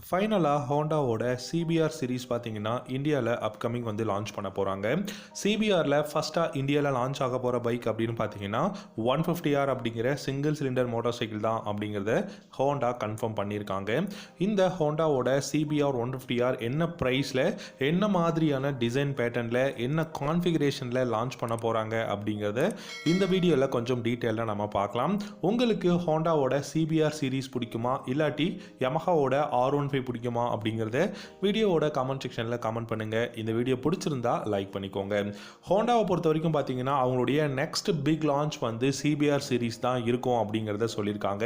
ஃபைனலாக ஹோண்டாவோட CPR series பார்த்தீங்கன்னா இந்தியாவில் அப்கமிங் வந்து லான்ச் பண்ண போகிறாங்க. சிபிஆரில் ஃபஸ்ட்டாக இந்தியாவில் லான்ச் ஆக போகிற பைக் அப்படின்னு பார்த்தீங்கன்னா 150R அப்படிங்கிற சிங்கிள் சிலிண்டர் மோட்டார் சைக்கிள் தான் அப்படிங்கிறத ஹோண்டா கன்ஃபார்ம் பண்ணியிருக்காங்க. இந்த ஹோண்டாவோட சிபிஆர் 150R என்ன ப்ரைஸில், என்ன மாதிரியான டிசைன் பேட்டர்னில், என்ன கான்ஃபிகரேஷனில் லான்ச் பண்ண போகிறாங்க அப்படிங்கிறத இந்த வீடியோவில் கொஞ்சம் டீட்டெயிலாக நம்ம பார்க்கலாம். உங்களுக்கு ஹோண்டாவோட சிபிஆர் சீரிஸ் பிடிக்குமா, இல்லாட்டி யமஹாவோட R15 பிடிக்குமா அப்படிங்கிறத வீடியோவோட கமெண்ட் செக்ஷனில் கமெண்ட் பண்ணுங்கள். இந்த வீடியோ பிடிச்சிருந்தா லைக் பண்ணிக்கோங்க. ஹோண்டாவை பொறுத்த வரைக்கும் பார்த்தீங்கன்னா அவங்களுடைய நெக்ஸ்ட் பிக் லான்ச் வந்து சிபிஆர் சீரிஸ் தான் இருக்கும் அப்படிங்கிறத சொல்லியிருக்காங்க.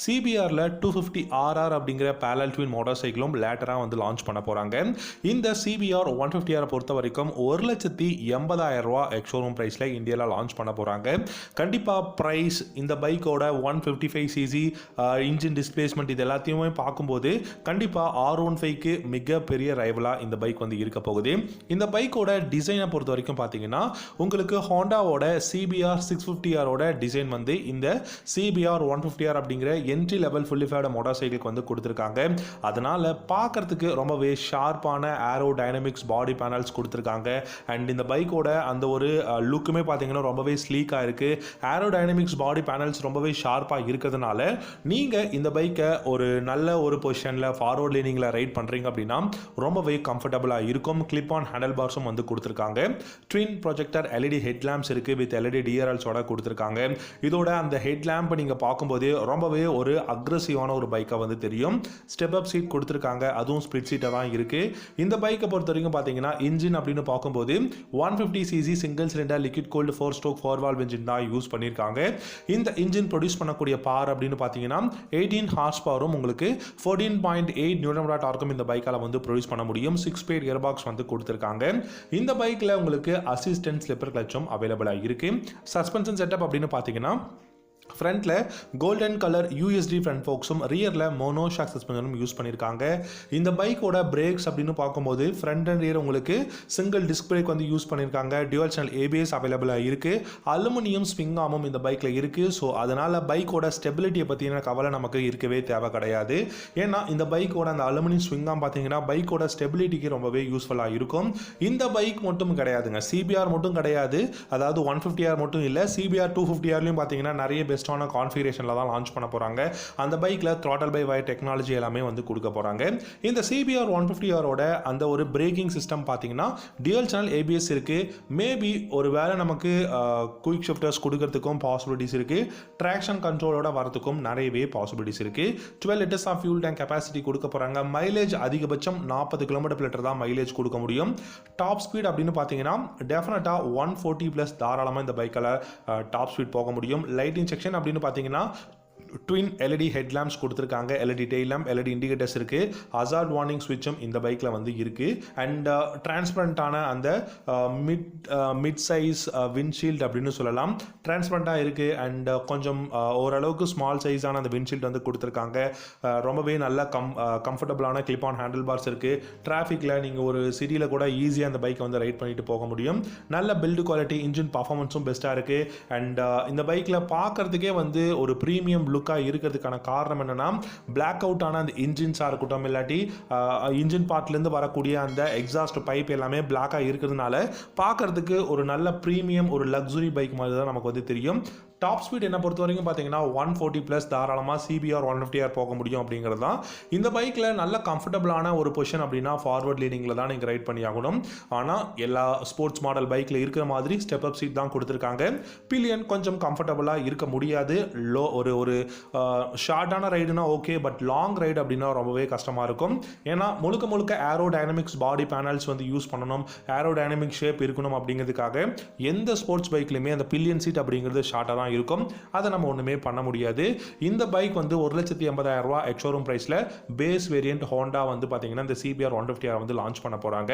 சிபிஆரில் 250RR அப்படிங்கிற பேரலல் ட்வின் மோட்டார் சைக்கிளும் லேட்டராக வந்து லான்ச் பண்ண போகிறாங்க. இந்த சிபிஆர் 150R பொறுத்த வரைக்கும் 1,80,000 எக்ஸ்ஷோரூம் ப்ரைஸில் இந்தியாவில் லான்ச் பண்ண போகிறாங்க. கண்டிப்பாக ப்ரைஸ் இந்த பைக்கோட 155cc இன்ஜின் டிஸ்பிளேஸ்மெண்ட் இது எல்லாத்தையுமே பார்க்கும்போது கண்டிப்பாக R15க்கு மிகப்பெரிய ரைவலாக இந்த பைக் வந்து இருக்க போகுது. இந்த பைக்கோட டிசைனை பொறுத்த வரைக்கும் பார்த்தீங்கன்னா உங்களுக்கு ஹோண்டாவோட சிபிஆர் 650Rோட டிசைன் வந்து இந்த சிபிஆர் 150R அப்படிங்கிற என்ட்ரி லெவல் ஃபுல்லி ஃபேட் மோட்டார் சைக்கிளுக்கு வந்து கொடுத்துருக்காங்க. அதனால் பார்க்கறதுக்கு ரொம்பவே ஷார்ப்பான ஏரோ டைனமிக்ஸ் பாடி பேனல்ஸ் கொடுத்துருக்காங்க. அண்ட் இந்த பைக்கோட அந்த ஒரு லுக்குமே பார்த்தீங்கன்னா ரொம்பவே ஸ்லீக்காக இருக்குது. ஏரோ டைனமிக்ஸ் பாடி பேனல்ஸ் ரொம்பவே ஷார்ப்பாக இருக்கிறதுனால நீங்கள் இந்த பைக்கை ஒரு நல்ல ஒரு பொசிஷனில் ஃபார்வர்ட் லீனிங்கில் ரைட் பண்ணுறீங்க அப்படின்னா ரொம்பவே கம்ஃபர்டபுளாக இருக்கும். கிளிப் ஆன் ஹேண்டில் பார்ஸும் வந்து கொடுத்துருக்காங்க. Twin projector LED head lamps இருக்குது, வித் எல்இடி டிஆர்எல்ஸோட கொடுத்துருக்காங்க. இதோட அந்த ஹெட் லேம்ப் நீங்கள் பார்க்கும்போது ரொம்பவே ஒரு அக்ரெசிவான ஒரு பைக்காக வந்து தெரியும். ஸ்டெப் அப் சீட் கொடுத்துருக்காங்க, அதுவும் ஸ்பிளிட் சீட்டாக தான் இருக்குது. இந்த பைக்கை பொறுத்த வரைக்கும் பார்த்தீங்கன்னா இன்ஜின் அப்படின்னு பார்க்கும்போது 150cc single cylinder liquid gold 4-stroke 4-valve engine தான் யூஸ் பண்ணியிருக்காங்க. இந்த இன்ஜின் ப்ரொடியூஸ் பண்ணக்கூடிய பவர் அப்படின்னு பார்த்தீங்கன்னா 18 ஹார்ஸ் பவரும் உங்களுக்கு 14.8 நியூட்டன் டார்க்கும் இந்த பைக்கால வந்து ப்ரொடியூஸ் பண்ண முடியும். 6-speed கியர்பாக்ஸ் வந்து கொடுத்துருக்காங்க. இந்த பைக்கில் உங்களுக்கு அசிஸ்டன்ட் ஸ்லிப்பர் கிளச்சும் அவைலபிளாக இருக்கு. சஸ்பென்ஷன் செட்டப் அப்படின்னு பார்த்தீங்கன்னா ஃப்ரண்ட்ல கோல்டன் கலர் யூஎஸ்டி ஃப்ரண்ட் ஃபோக்ஸும் ரியரில் மோனோ ஷாக் சஸ்பென்ஷனும் யூஸ் பண்ணியிருக்காங்க. இந்த பைக்கோட பிரேக்ஸ் அப்படின்னு பார்க்கும்போது ஃப்ரண்ட் அண்ட் ரியர் உங்களுக்கு சிங்கிள் டிஸ்க் பிரேக் வந்து யூஸ் பண்ணியிருக்காங்க. டியூவல் சேனல் ஏபிஎஸ் அவைலபிளாக இருக்குது. அலுமினியம் ஸ்விங் ஆர்மும் இந்த பைக்கில் இருக்குது. ஸோ அதனால் பைக்கோட ஸ்டெபிலிட்டியை பற்றின கவலை நமக்கு இருக்கவே தேவை கிடையாது. ஏன்னா இந்த பைக்கோட அந்த அலுமினியம் ஸ்விங் ஆர்ம் பார்த்தீங்கன்னா பைக்கோட ஸ்டெபிலிட்டிக்கு ரொம்பவே யூஸ்ஃபுல்லாக இருக்கும். இந்த பைக் மட்டும் கிடையாதுங்க, சிபிஆர் மட்டும் கிடையாது, அதாவது 150R மட்டும் இல்லை, சிபிஆர் 250Rலையும் பார்த்தீங்கன்னா நிறைய பெஸ்ட்டான கான்ஃபிகரேஷனில் தான் லான்ச் பண்ண போகிறாங்க. அந்த பைக்கில் த்ராட்டல் பை வயர் டெக்னாலஜி எல்லாமே வந்து கொடுக்க போகிறாங்க. இந்த சிபிஆர் 150Rோட அந்த ஒரு பிரேக்கிங் சிஸ்டம் பார்த்தீங்கன்னா டியூவல் சேனல் ஏபிஎஸ் இருக்குது. மேபி ஒரு வேளை நமக்கு குயிக் ஷிஃப்டர்ஸ் கொடுக்கறதுக்கும் பாசிபிலிட்டிஸ் இருக்குது. ட்ராக்ஷன் கண்ட்ரோலோட வரதுக்கும் நிறையவே பாசிபிலிட்டிஸ் இருக்குது. 12 litres of fuel tank capacity கொடுக்க போகிறாங்க. மைலேஜ் அதிகபட்சம் 40 km/லிட்டர் தான் மைலேஜ் கொடுக்க முடியும். டாப் ஸ்பீட் அப்படின்னு பார்த்தீங்கன்னா டெஃபினட்டாக 140+ தாராளமாக இந்த பைக்கில் டாப் ஸ்பீட் போக முடியும். லைட்டிங் செக்ஷன் அப்படின்னு பார்த்தீங்கன்னா ட்வின் எல்இடி ஹெட் லேம்ப்ஸ் கொடுத்துருக்காங்க. LED tail lamp, LED indicators இருக்குது. ஹசார்ட் வார்னிங் ஸ்விட்சும் இந்த பைக்கில் வந்து இருக்குது. அண்ட் டிரான்ஸ்பரண்டான அந்த மிட் சைஸ் விண்ட்ஷீல்டு அப்படின்னு சொல்லலாம், டிரான்ஸ்பரண்டாக இருக்குது. அண்ட் கொஞ்சம் ஓரளவுக்கு ஸ்மால் சைஸான அந்த விண்ட்ஷீல்டு வந்து கொடுத்துருக்காங்க. ரொம்பவே நல்ல கம்ஃபர்டபுளான கிளிப் ஆன் ஹேண்டில் பார்ஸ் இருக்குது. டிராஃபிக்கில் நீங்கள் ஒரு சிட்டியில் கூட ஈஸியாக அந்த பைக்கை வந்து ரைட் பண்ணிட்டு போக முடியும். நல்ல பில்டு குவாலிட்டி, இன்ஜின் பர்ஃபார்மன்ஸும் பெஸ்ட்டாக இருக்குது. அண்ட் இந்த பைக்கில் பார்க்குறதுக்கே வந்து ஒரு ப்ரீமியம் லுக்காக இருக்கிறதுக்கான காரணம் என்னன்னா பிளாக் அவுட் ஆன அந்த இன்ஜின்ஸாக இருக்கட்டும், இல்லாட்டி இன்ஜின் பார்ட்லேருந்து வரக்கூடிய அந்த எக்ஸாஸ்ட் பைப் எல்லாமே பிளாக்காக இருக்கிறதுனால பார்க்கறதுக்கு ஒரு நல்ல ப்ரீமியம் ஒரு லக்ஸுரி பைக் மாதிரி தான் நமக்கு வந்து தெரியும். டாப் ஸ்பீட் என்ன பொறுத்த வரைக்கும் பார்த்தீங்கன்னா 140+ தாராளமாக சிபிஆர் 150R போக முடியும் அப்படிங்கிறது தான். இந்த பைக்கில் நல்ல கம்ஃபர்டபுளான ஒரு பொசிஷன் அப்படின்னா ஃபார்வர்ட் லீனிங்கில் தான் நீங்கள் ரைட் பண்ணி ஆகணும். ஆனால் எல்லா ஸ்போர்ட்ஸ் மாடல் பைக்கில் இருக்கிற மாதிரி ஸ்டெப் அப் சீட் தான் கொடுத்துருக்காங்க. பில்லியன் கொஞ்சம் கம்ஃபர்டபுளாக இருக்க முடியாது. ஒரு ஷார்ட்டான ரைடுனா ஓகே, பட் லாங் ரைடு அப்படின்னா ரொம்பவே கஷ்டமாக இருக்கும். ஏன்னா முழுக்க ஏரோ டைனமிக்ஸ் பாடி பேனல்ஸ் வந்து யூஸ் பண்ணணும், ஏரோ டைனமிக் ஷேப் இருக்கணும். அப்படிங்கிறதுக்காக எந்த ஸ்போர்ட்ஸ் பைக்லையுமே அந்த பில்லியன் சீட் அப்படிங்கிறது ஷார்ட்டாக தான் இருக்கும். அதை நம்ம ஒன்றுமே பண்ண முடியாது. இந்த பைக் வந்து 1,80,000 எக்ஸ்ஷோரூம் ப்ரைஸில் பேஸ் வேரியன்ட் ஹோண்டா வந்து பார்த்தீங்கன்னா இந்த சிபிஆர் 150R வந்து லான்ச் பண்ண போகிறாங்க.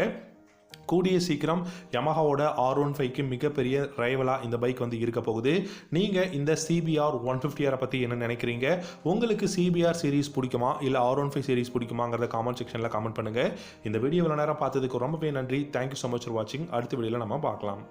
கூடிய சீக்கிரம் யமஹாவோட R15க்கு மிகப்பெரிய ரைவலாக இந்த பைக் வந்து இருக்க போகுது. நீங்கள் இந்த சிபிஆர் 150R பற்றி என்ன நினைக்கிறீங்க? உங்களுக்கு சிபிஆர் சீரிஸ் பிடிக்குமா, இல்லை R15 சீரிஸ் பிடிக்குமாங்கிறத காமெண்ட் செக்ஷனில் கமெண்ட் பண்ணுங்கள். இந்த வீடியோ இவ்வளோ நேரம் பார்த்ததுக்கு ரொம்பவே நன்றி. தேங்க்யூ ஸோ மச் ஃபார் வாட்சிங். அடுத்த வீடியோவில் நம்ம பார்க்கலாம்.